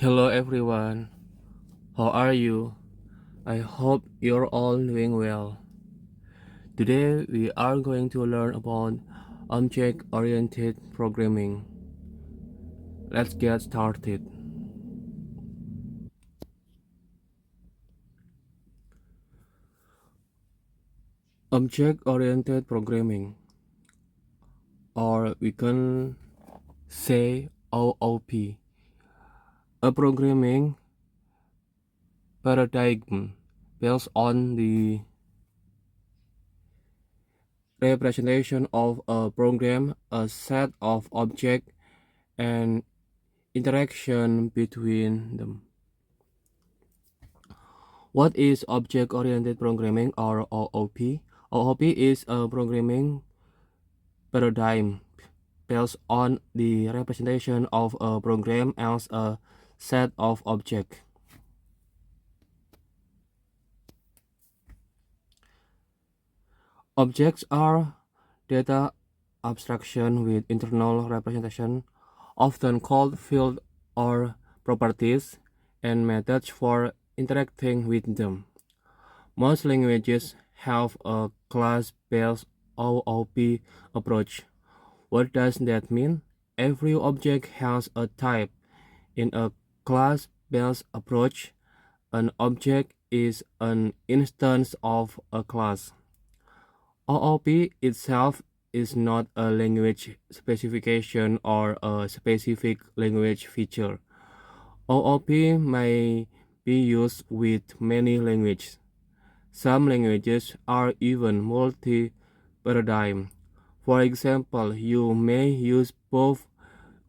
Hello everyone, how are you? I hope you're all doing well. Today we are going to learn about object-oriented programming. Let's get started. Object-oriented programming, or we can say OOP, a programming paradigm built on the representation of a program, a set of objects, and interaction between them. What is object-oriented programming or OOP? OOP is a programming paradigm built on the representation of a program as a set of objects. Objects are data abstraction with internal representation, often called fields or properties, and methods for interacting with them. Most languages have a class-based OOP approach. What does that mean? Every object has a type. In a class-based approach, an object is an instance of a class. OOP itself is not a language specification or a specific language feature. OOP may be used with many languages. Some languages are even multi-paradigm. For example, you may use both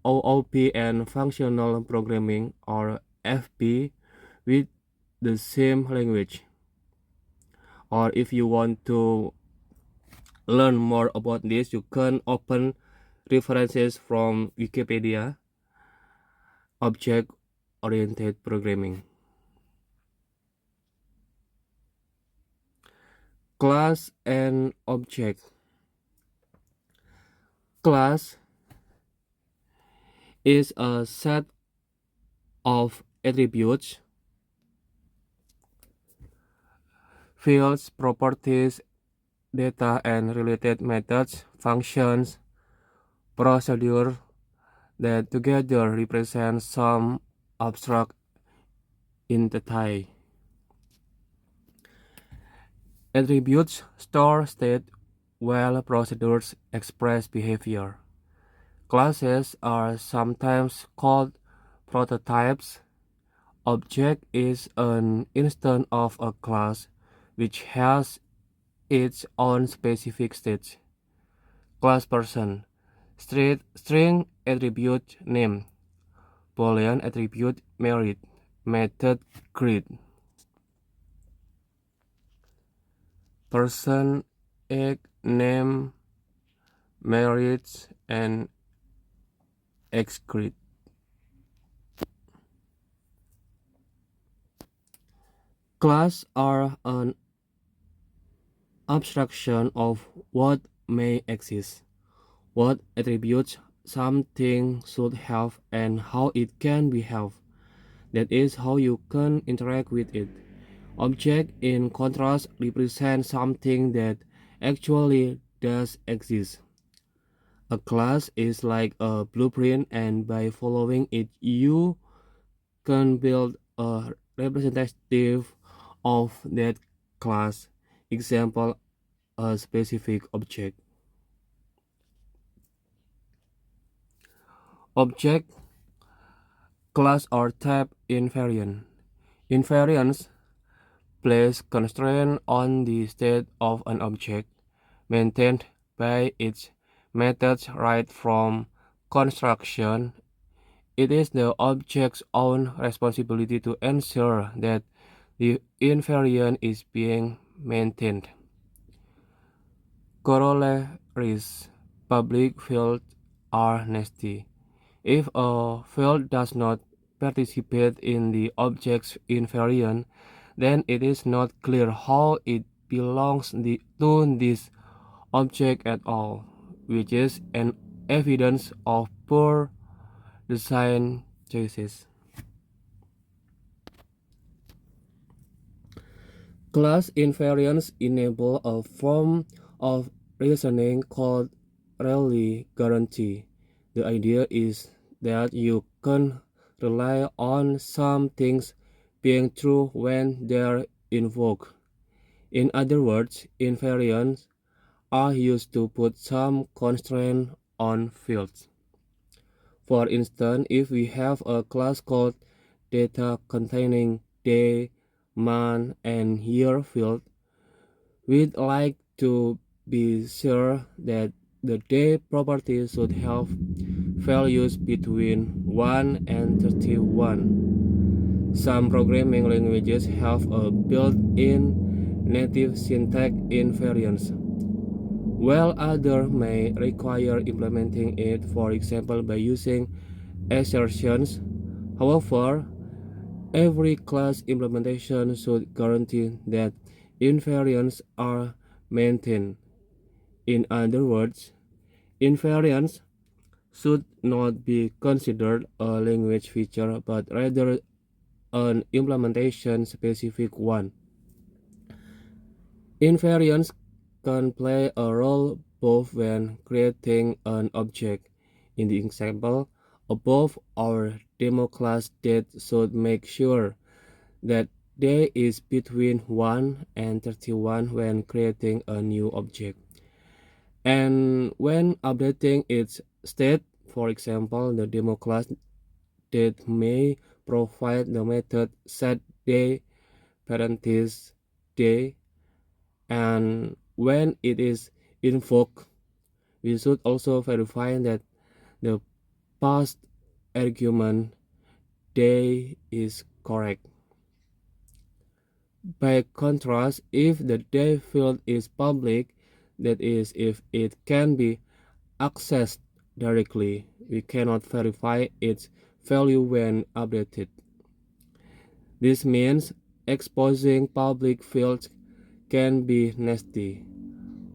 OOP and functional programming or FP with the same language. Or if you want to learn more about this, you can open references from Wikipedia, object-oriented programming. Class and object. Class is a set of attributes, fields, properties, data, and related methods, functions, procedures that together represent some abstract entity. Attributes store state while procedures express behavior. Classes are sometimes called prototypes. Object is an instance of a class which has its own specific state. Class person, string attribute name, boolean attribute merit, method greet. Person, egg, name, merit, and excrete. Class are an abstraction of what may exist, what attributes something should have, and how it can behave. That is how you can interact with it. Object, in contrast, represent something that actually does exist. A class is like a blueprint, and by following it, you can build a representative of that class. Example, a specific object. Object, class or type invariant. Invariance place constraint on the state of an object maintained by its methods right from construction. It is the object's own responsibility to ensure that the invariant is being maintained. Corollaries: public fields are nasty. If a field does not participate in the object's invariant, then it is not clear how it belongs to this object at all, which is an evidence of poor design choices. Class invariance enable a form of reasoning called Rayleigh guarantee. The idea is that you can rely on some things being true when they're invoked. In other words, invariants are used to put some constraint on fields. For instance, if we have a class called data containing day, month, and year field, we'd like to be sure that the day property should have values between 1 and 31. Some programming languages have a built-in native syntax invariance, while others may require implementing it, for example, by using assertions. However, every class implementation should guarantee that invariants are maintained. In other words, invariance should not be considered a language feature but rather an implementation specific one. Invariance can play a role both when creating an object. In the example above, our demo class date should make sure that day is between 1 and 31 when creating a new object. And when updating its state, for example, the demo class date may provide the method setDay parentheses day, and when it is invoked, we should also verify that the passed argument day is correct. By contrast, if the day field is public, that is, if it can be accessed directly, we cannot verify its value when updated. This means exposing public fields can be nasty,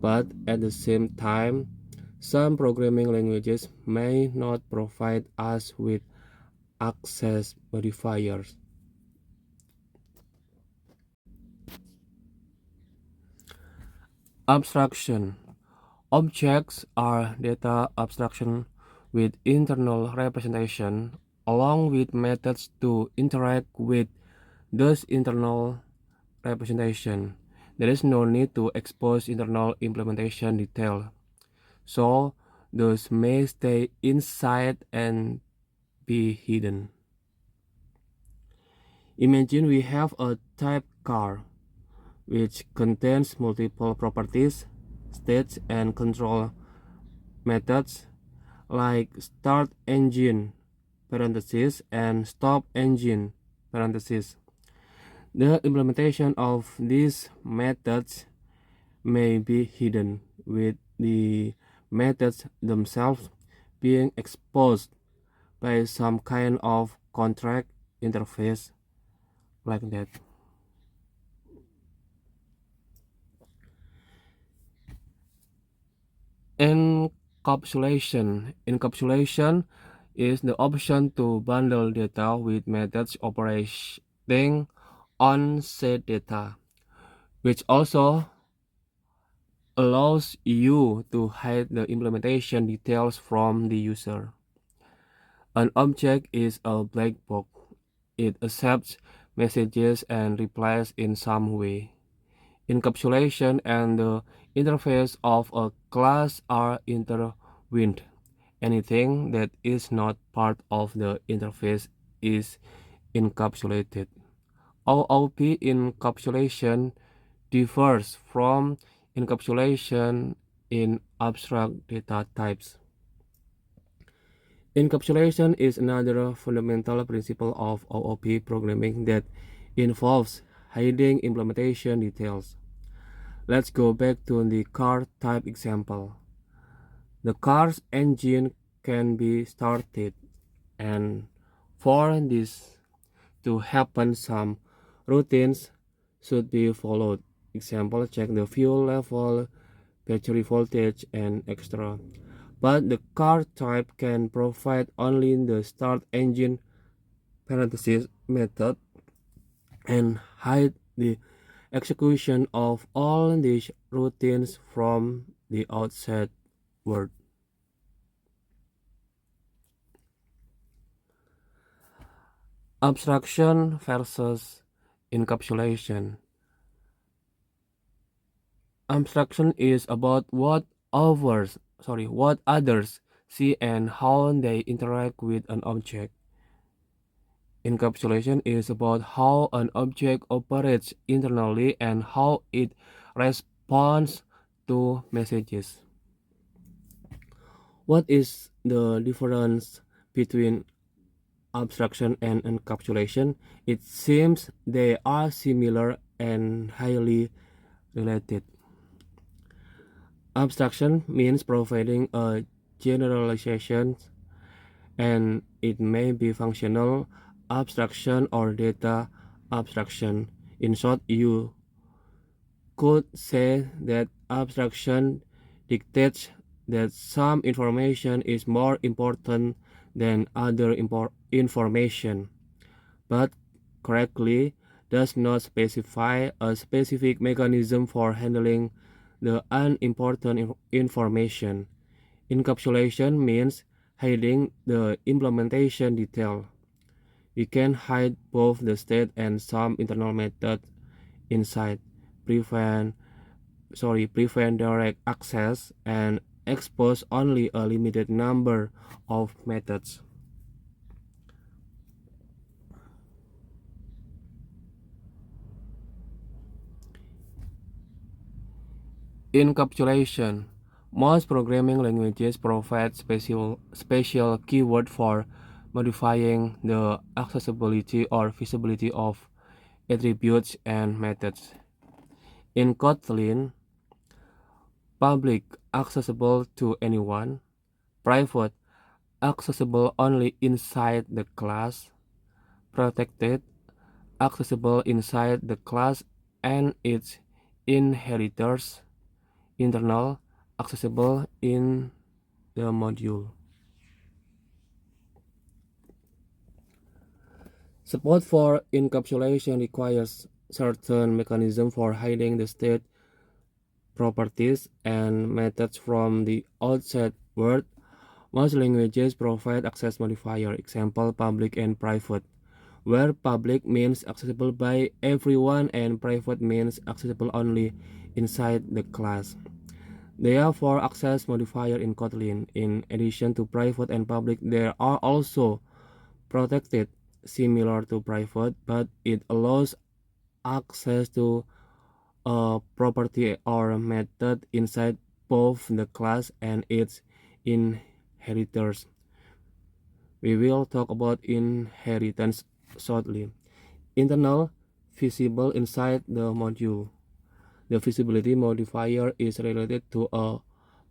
but at the same time, some programming languages may not provide us with access modifiers. Abstraction. Objects are data abstraction with internal representation along with methods to interact with those internal representation. There is no need to expose internal implementation detail, so those may stay inside and be hidden. Imagine we have a type car, which contains multiple properties, states, and control methods like start engine parentheses and stop engine parentheses. The implementation of these methods may be hidden, with the methods themselves being exposed by some kind of contract interface like that. Encapsulation. Encapsulation is the option to bundle data with methods operating on said data, which also allows you to hide the implementation details from the user. An object is a black box. It accepts messages and replies in some way. Encapsulation and the interface of a class are intertwined. Anything that is not part of the interface is encapsulated. OOP encapsulation differs from encapsulation in abstract data types. Encapsulation is another fundamental principle of OOP programming that involves hiding implementation details. Let's go back to the car type example. The car's engine can be started, and for this to happen, some routines should be followed. Example, check the fuel level, battery voltage, and extra. But the car type can provide only the start engine parentheses method and hide the execution of all these routines from the outside world. Abstraction versus encapsulation. Abstraction is about what others see and how they interact with an object. Encapsulation is about how an object operates internally and how it responds to messages. What is the difference between abstraction and encapsulation? It seems they are similar and highly related. Abstraction means providing a generalization, and it may be functional abstraction or data abstraction. In short, you could say that abstraction dictates that some information is more important than other information, but correctly does not specify a specific mechanism for handling the unimportant information. Encapsulation means hiding the implementation detail. We can hide both the state and some internal method inside, prevent prevent direct access, and expose only a limited number of methods. Encapsulation. Most programming languages provide special keyword for modifying the accessibility or visibility of attributes and methods. In Kotlin, public accessible to anyone, private accessible only inside the class, protected accessible inside the class and its inheritors, internal accessible in the module. Support for encapsulation requires certain mechanism for hiding the state properties and methods from the outside world. Most languages provide access modifier, example public and private, where public means accessible by everyone and private means accessible only inside the class. There are four access modifier in Kotlin. In addition to private and public, there are also protected, similar to private, but it allows access to a property or method inside both the class and its inheritors. We will talk about inheritance shortly. Internal, visible inside the module. The visibility modifier is related to a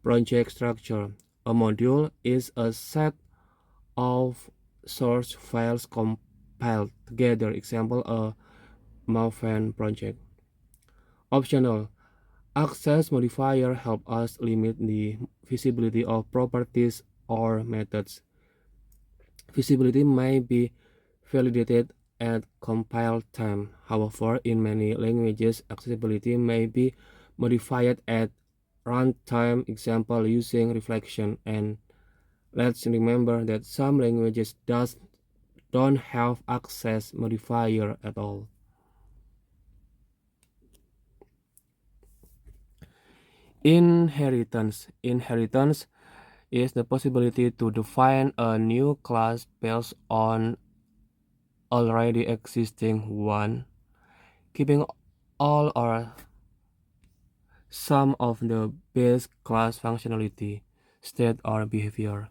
project structure. A module is a set of source files compiled together. Example, a Maven project. Optional. Access modifier help us limit the visibility of properties or methods. Visibility may be validated at compile time. However, in many languages, accessibility may be modified at runtime, example using reflection. And let's remember that some languages don't have access modifier at all. Inheritance. Inheritance is the possibility to define a new class based on already existing one, keeping all or some of the base class functionality, state, or behavior.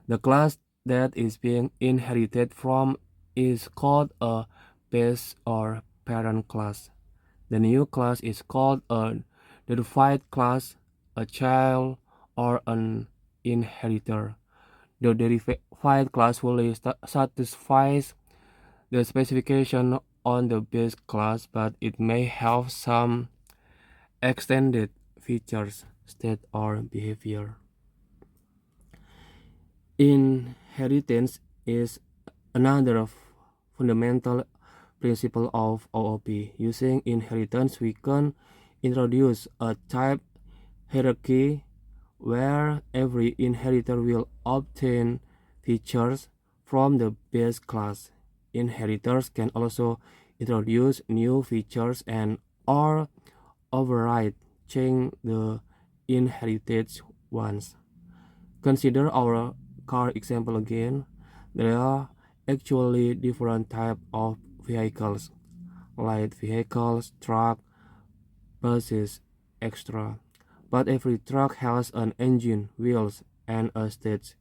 The class that is being inherited from is called a base or parent class. The new class is called a derived class, a child, or an inheritor. The derived class fully satisfies the specification on the base class, but it may have some extended features, state, or behavior. Inheritance is another fundamental principle of OOP. Using inheritance, we can introduce a type hierarchy where every inheritor will obtain features from the base class. Inheritors can also introduce new features and or override change the inherited ones. Consider our car example again. There are actually different types of vehicles, light vehicles, truck, buses, etc. But every truck has an engine, wheels, and a stage,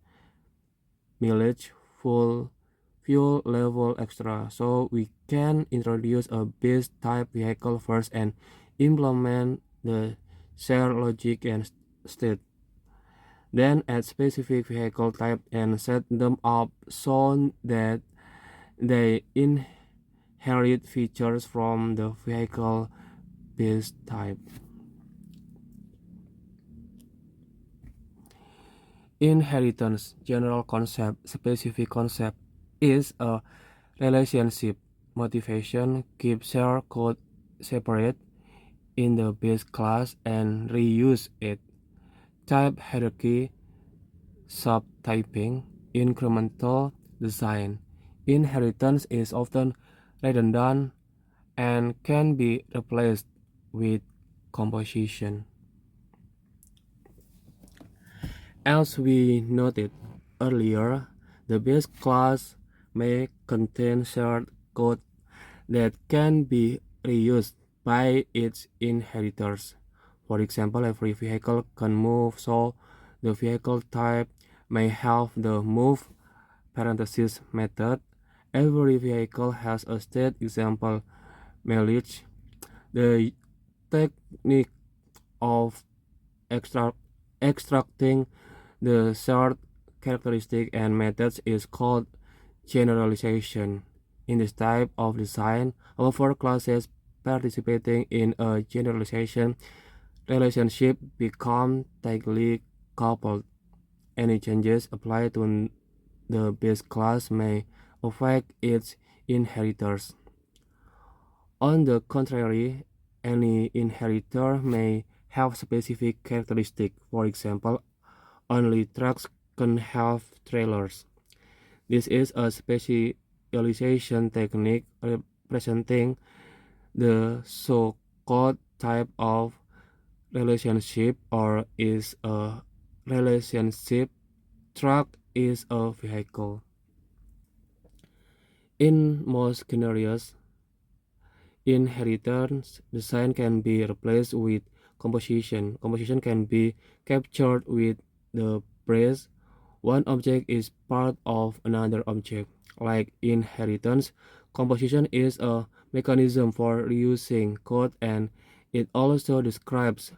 mileage, fuel level, etc. So we can introduce a base type vehicle first and implement the share logic and state. Then add specific vehicle type and set them up so that they inherit features from the vehicle base type. Inheritance, general concept, specific concept, is a relationship. Motivation, keep share code separate in the base class and reuse it. Type hierarchy, subtyping, incremental design. Inheritance is often redundant and can be replaced with composition. As we noted earlier, the base class may contain shared code that can be reused by its inheritors. For example, every vehicle can move, so the vehicle type may have the move parenthesis method. Every vehicle has a state, example, mileage. The technique of extracting the shared characteristic and methods is called generalization. In this type of design, however, classes participating in a generalization relationship become tightly coupled. Any changes applied to the base class may affect its inheritors. On the contrary, any inheritor may have specific characteristics. For example, only trucks can have trailers. This is a specialization technique representing the so-called type of relationship or is a relationship. Truck is a vehicle. In most scenarios, inheritance design can be replaced with composition. Composition can be captured with the phrase one object is part of another object. Like inheritance, composition is a mechanism for reusing code and it also describes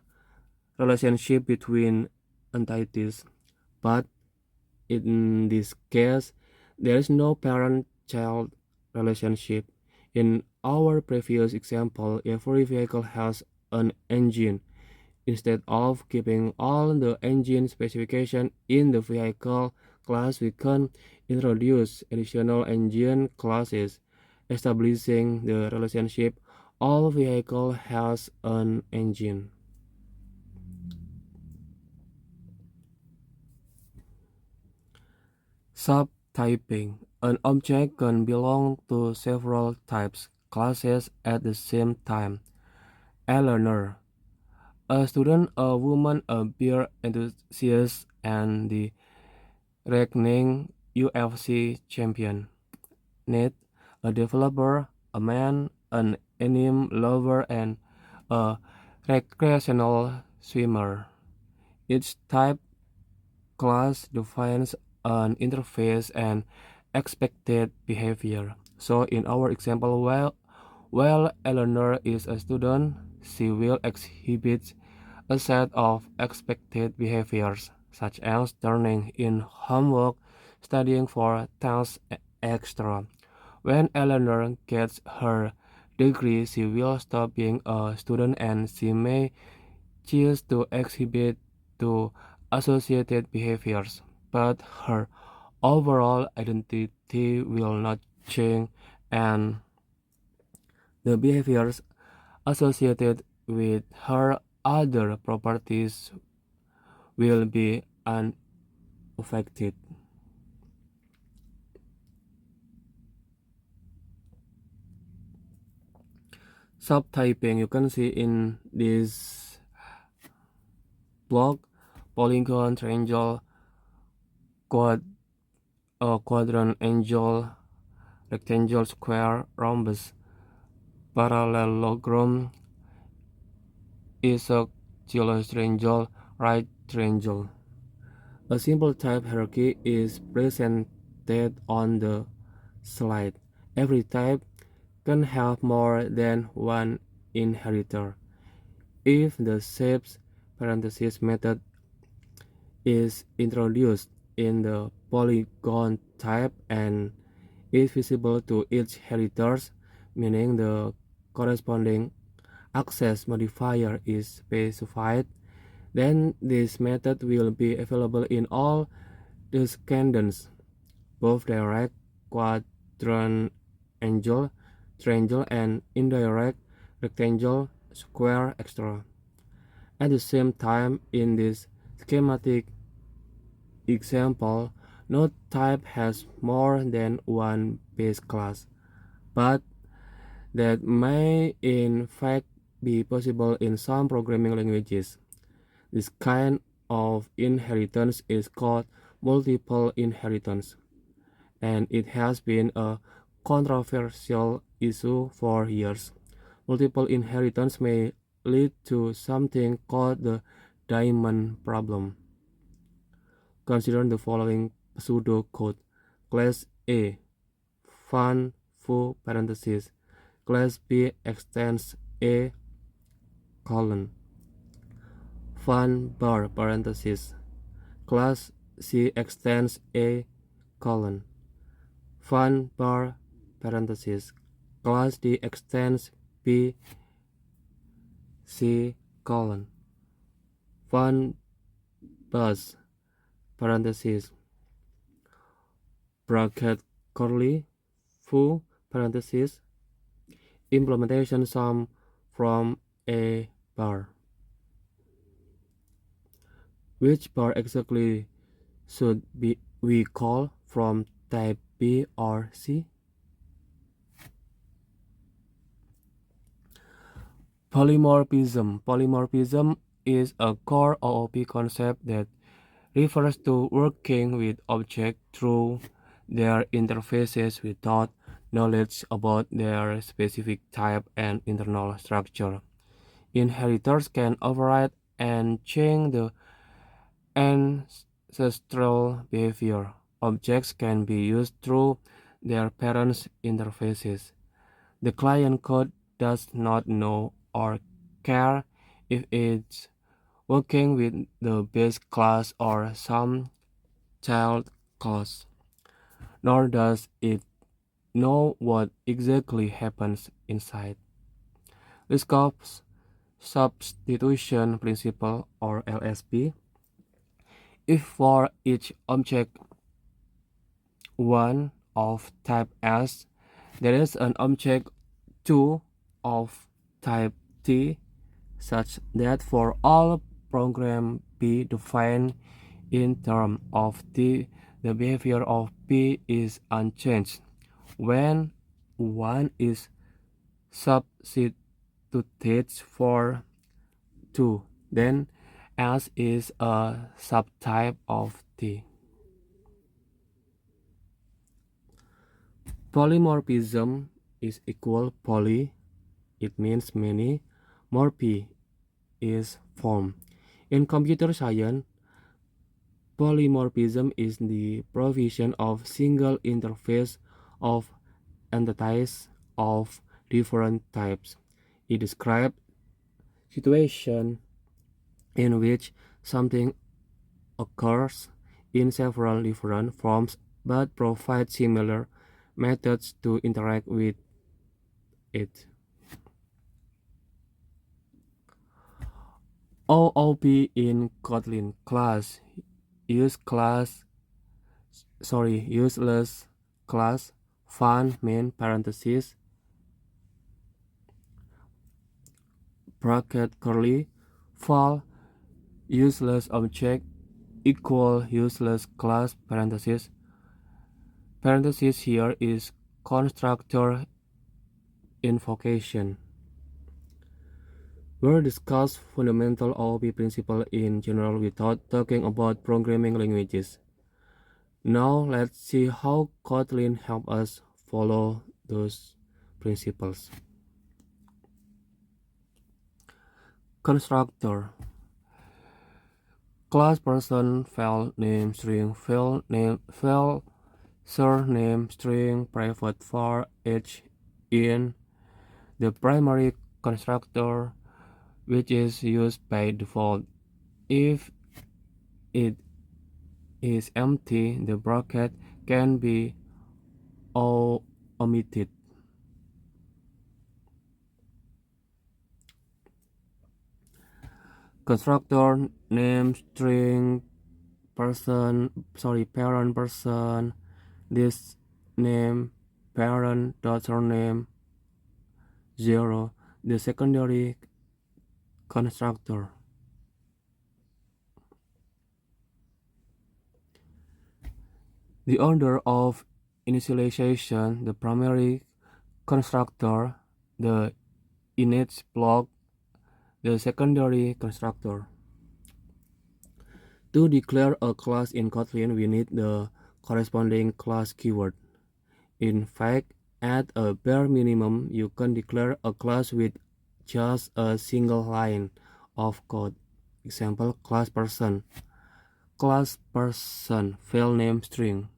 relationship between entities. But in this case, there is no parent-child relationship. In our previous example, every vehicle has an engine. Instead of keeping all the engine specification in the vehicle class, we can introduce additional engine classes, establishing the relationship all vehicle has an engine. Subtyping. An object can belong to several types, classes at the same time. A learner, a student, a woman, a beer enthusiast, and the reigning UFC champion. Need, a developer, a man, an anime lover, and a recreational swimmer. Each type class defines an interface and expected behavior. So in our example, while Eleanor is a student, she will exhibit a set of expected behaviors, such as turning in homework, studying for tests, etc. When Eleanor gets her degree, she will stop being a student and she may choose to exhibit two associated behaviors, but her overall identity will not change and The behaviors associated with her other properties will be unaffected. Subtyping you can see in this block: polygon, triangle, quadrant, angle, rectangle, square, rhombus, parallelogram, isosceles triangle, right triangle. A simple type hierarchy is presented on the slide. Every type can have more than one inheritor. If the shapes parenthesis method is introduced in the polygon type and is visible to each inheritor, meaning the corresponding access modifier is specified, then this method will be available in all descendants, both direct, quadrant, angle, triangle, and indirect, rectangle, square, etc. At the same time, in this schematic example, no type has more than one base class, but that may in fact be possible in some programming languages. This kind of inheritance is called multiple inheritance, and it has been a controversial issue for years. Multiple inheritance may lead to something called the diamond problem. Consider the following pseudocode: class A, fun, foo, parenthesis, class B extends A, colon, fun, bar, parenthesis, class C extends A, colon, fun, bar, parenthesis, class D extends B, C, colon, fun, bus, parenthesis, bracket curly, foo, parenthesis, implementation sum from A bar. Which bar exactly should we call from type B or C? Polymorphism. Polymorphism is a core OOP concept that refers to working with objects through their interfaces without knowledge about their specific type and internal structure. Inheritors can override and change the ancestral behavior. Objects can be used through their parents' interfaces. The client code does not know or care if it's working with the base class or some child class, nor does it know what exactly happens inside. Liskop's substitution principle, or LSP: if for each object 1 of type S, there is an object 2 of type T, such that for all program P defined in terms of T, the behavior of P is unchanged. When 1 is substituted for 2, then S is a subtype of T. Polymorphism is equal poly, it means many, morphe is form. In computer science, polymorphism is the provision of single interface of entities of different types. It describes situations in which something occurs in several different forms but provides similar methods to interact with it. OOP in Kotlin: class, useless class, fun, main, parenthesis, bracket curly, val useless object equal useless class parenthesis. Parenthesis here is constructor invocation. We'll discuss fundamental OOP principle in general without talking about programming languages. Now let's see how Kotlin helps us follow those principles. Constructor class person file name string file surname string private var each in the primary constructor, which is used by default. If it is empty, the bracket can be omitted. Constructor name string parent person this name parent dot surname 0 the secondary constructor. The order of initialization, the primary constructor, the init block, the secondary constructor. To declare a class in Kotlin, we need the corresponding class keyword. In fact, at a bare minimum, you can declare a class with just a single line of code. Example, class person file name string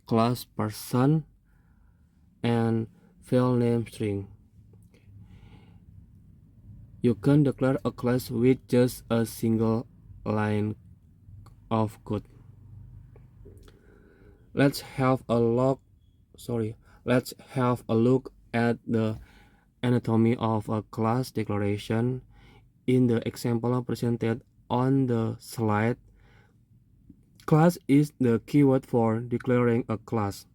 class person and file name string. You can declare a class with just a single line of code. Let's have a look at the anatomy of a class declaration. In the example presented on the slide, class is the keyword for declaring a class.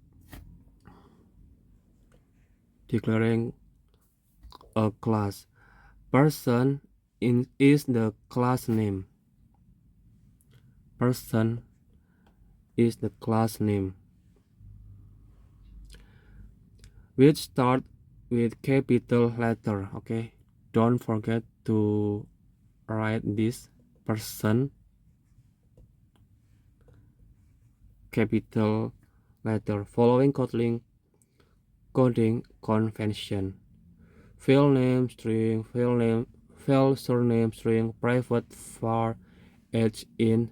Person is the class name. Which start with capital letter. Okay, don't forget to write this person capital letter following Kotlin coding convention. File name string file surname string private var each in.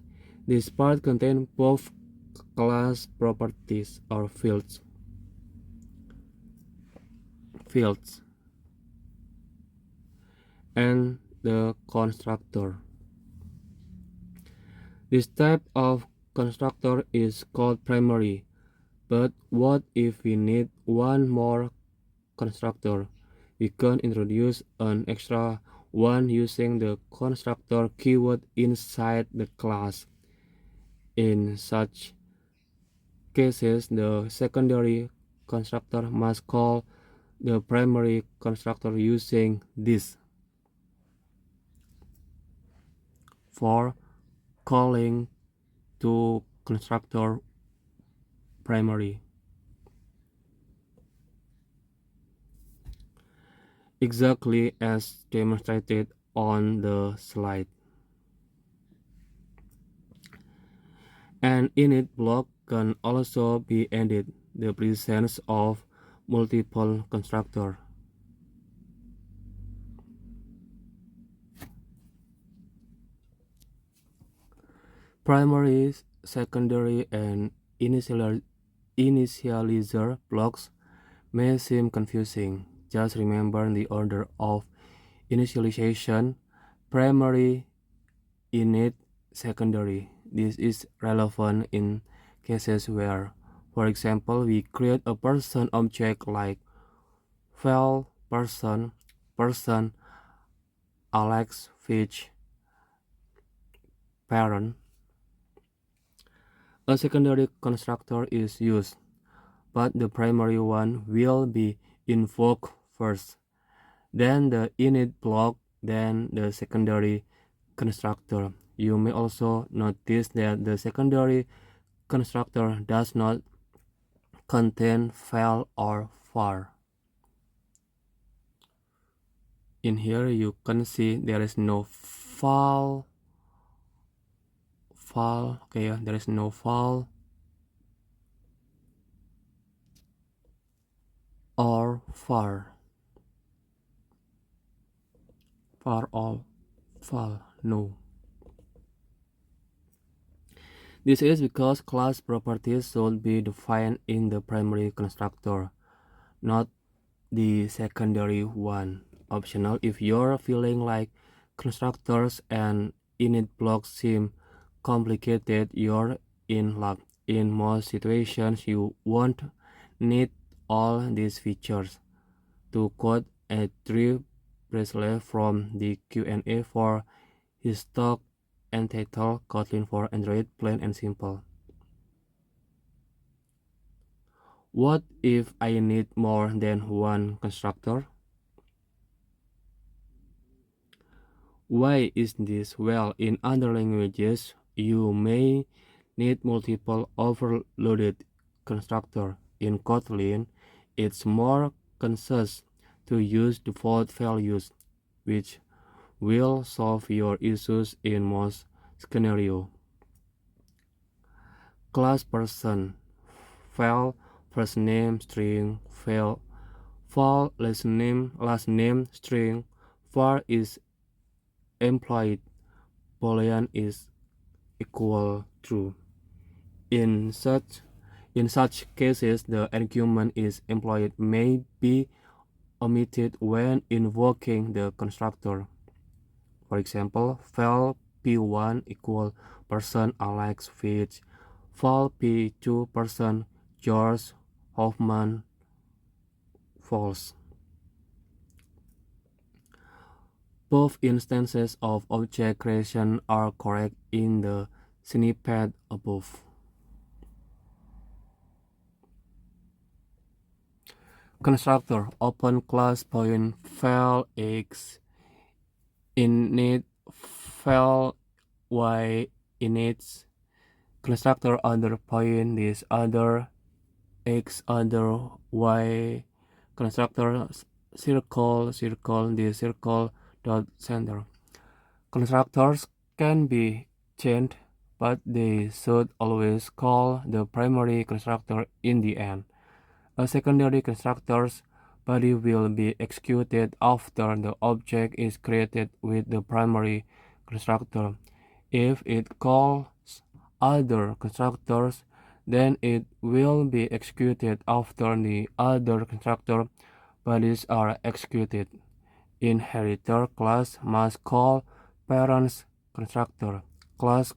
This part contains both class properties or fields and the constructor. This type of constructor is called primary. But what if we need one more constructor? We can introduce an extra one using the constructor keyword inside the class. In such cases, the secondary constructor must call the primary constructor using this. For calling to constructor primary. Exactly as demonstrated on the slide. An init block can also be added the presence of multiple constructors. Primary, secondary, and initializer blocks may seem confusing. Just remember the order of initialization: primary, init, secondary. This is relevant in cases where, for example, we create a person object like file person Alex Fitch parent. A secondary constructor is used, but the primary one will be invoked first, then the init block, then the secondary constructor. You may also notice that the secondary constructor does not contain file or var. In here you can see there is no file, okay, there is no file or var or file, no. This is because class properties should be defined in the primary constructor, not the secondary one. Optional if you're feeling like constructors and init blocks seem complicated, you're in luck. In most situations, you won't need all these features. To quote a Drew Presley from the Q&A for his talk entitled Kotlin for Android Plain and Simple. What if I need more than one constructor? Why is this? Well, in other languages, you may need multiple overloaded constructors. In Kotlin, it's more conscious to use default values, which will solve your issues in most scenarios. Class person, file first name string, file last name string, var is employed, boolean is equal true. In such cases, the argument is employed may be omitted when invoking the constructor. For example, val p1 equal person Alex Fitch, val p2 person George Hoffman false. Both instances of object creation are correct in the snippet above. Constructor open class point val x init val y init constructor under point this other x under y constructor circle this circle dot center. Constructors can be changed, but they should always call the primary constructor in the end. A secondary constructor's body will be executed after the object is created with the primary constructor. If it calls other constructors, then it will be executed after the other constructor bodies are executed. Inheritor class must call parents constructor. Class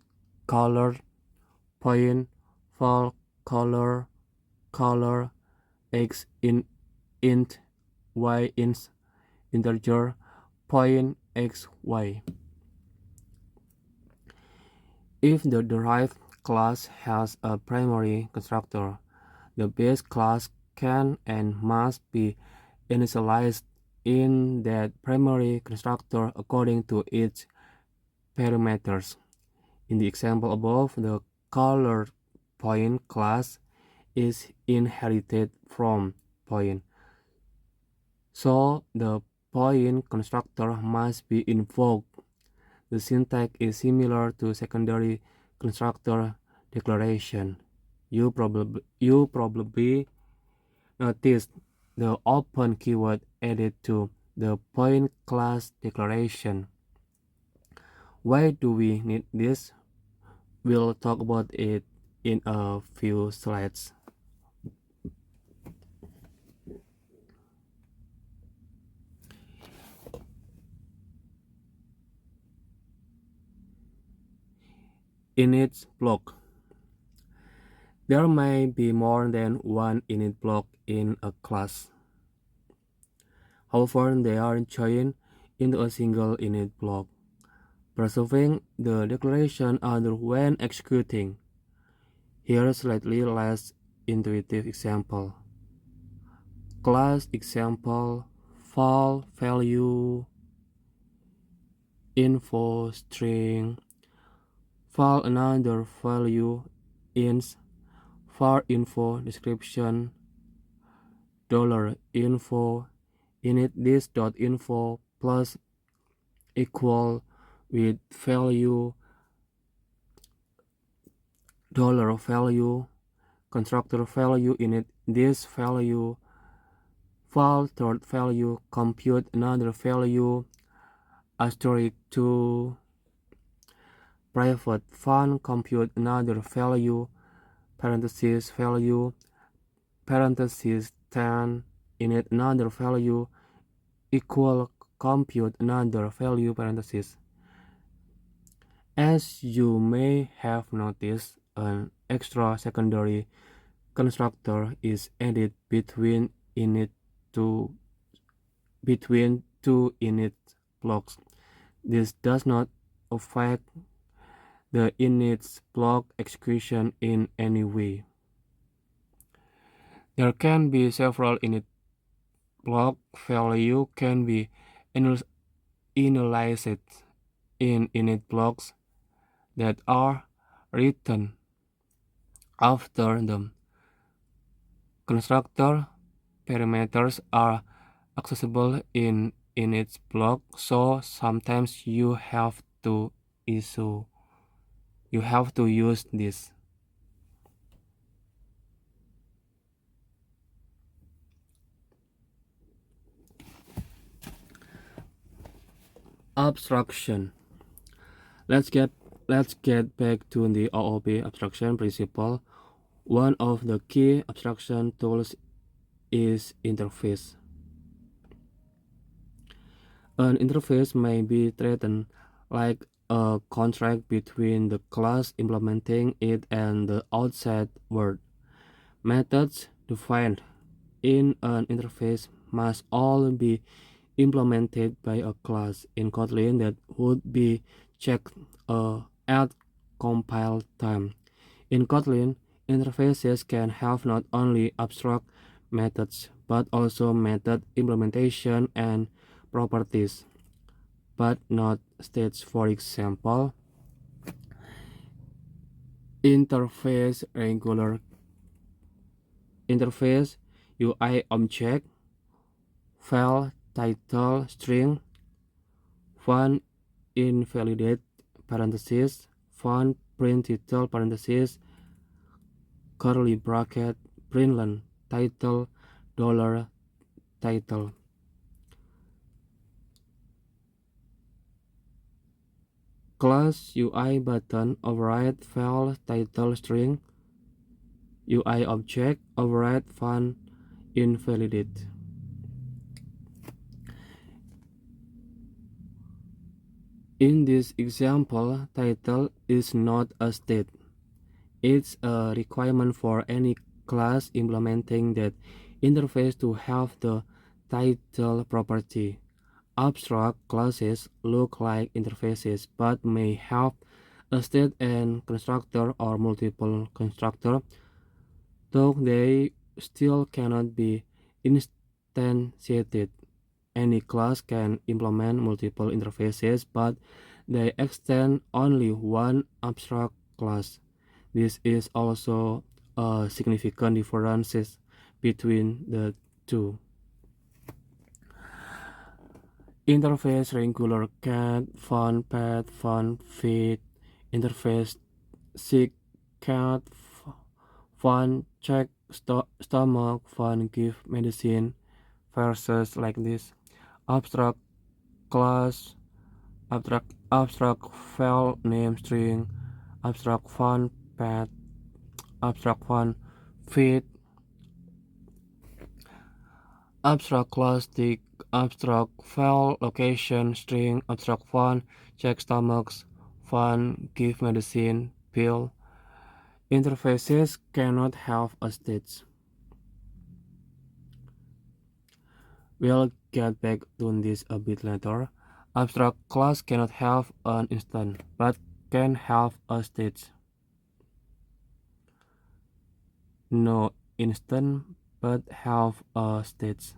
color point val color x in int y int integer point x y. If the derived class has a primary constructor, the base class can and must be initialized in that primary constructor according to its parameters. In the example above, the color point class is inherited from point, so the point constructor must be invoked. The syntax is similar to secondary constructor declaration. You probably noticed the open keyword added to the point class declaration. Why do we need this? We'll talk about it in a few slides. Init block. There may be more than one init block in a class. However, they are joined into a single init block, preserving the declaration order when executing. Here's slightly less intuitive example. Class example: file value info string, file another value int, var info description $info init this.info plus equal with value $value constructor value init this value file third value compute another value asterisk 2 private fun compute another value parenthesis value parenthesis 10 init another value equal compute another value parenthesis. As you may have noticed, an extra secondary constructor is added between two init blocks. This does not affect the init block execution in any way. There can be several init block value can be initialized in init blocks that are written after the constructor parameters are accessible in init block, so sometimes you have to use this. Abstraction. Let's get back to the OOP abstraction principle. One of the key abstraction tools is interface. An interface may be treated like a contract between the class implementing it and the outside world. Methods defined in an interface must all be implemented by a class in Kotlin that would be checked at compile time. In Kotlin, interfaces can have not only abstract methods but also method implementation and properties, but not states. For example, interface regular interface UI object file title string font invalidate parenthesis font print title parenthesis curly bracket println title dollar title. Class UI button override file title string UI object override font invalidate. In this example, title is not a state. It's a requirement for any class implementing that interface to have the title property. Abstract classes look like interfaces but may have a state and constructor or multiple constructor, though they still cannot be instantiated. Any class can implement multiple interfaces, but they extend only one abstract class. This is also a significant difference between the two. Interface regular cat, font pet, font feed, interface sick cat, font check stomach, font give medicine versus like this. Abstract class, abstract file name string, abstract font path, abstract font feed, abstract class tick, abstract file location string, abstract font check stomachs, font give medicine pill. Interfaces cannot have a state. We'll get back to this a bit later. Abstract class cannot have an instance, but can have a state. no instant but have a stage.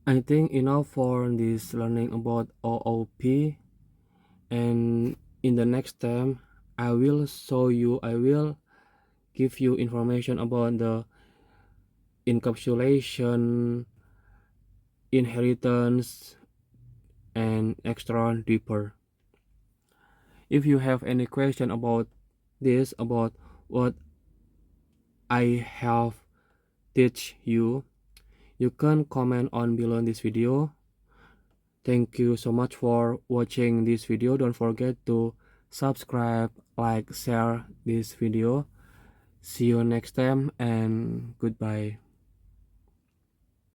I think enough for this learning about OOP, and in the next time I will give you information about the encapsulation, inheritance, and extra deeper. If you have any question about this, about what I have teach you, you can comment on below this video. Thank you so much for watching this video. Don't forget to subscribe, like, share this video. See you next time and goodbye.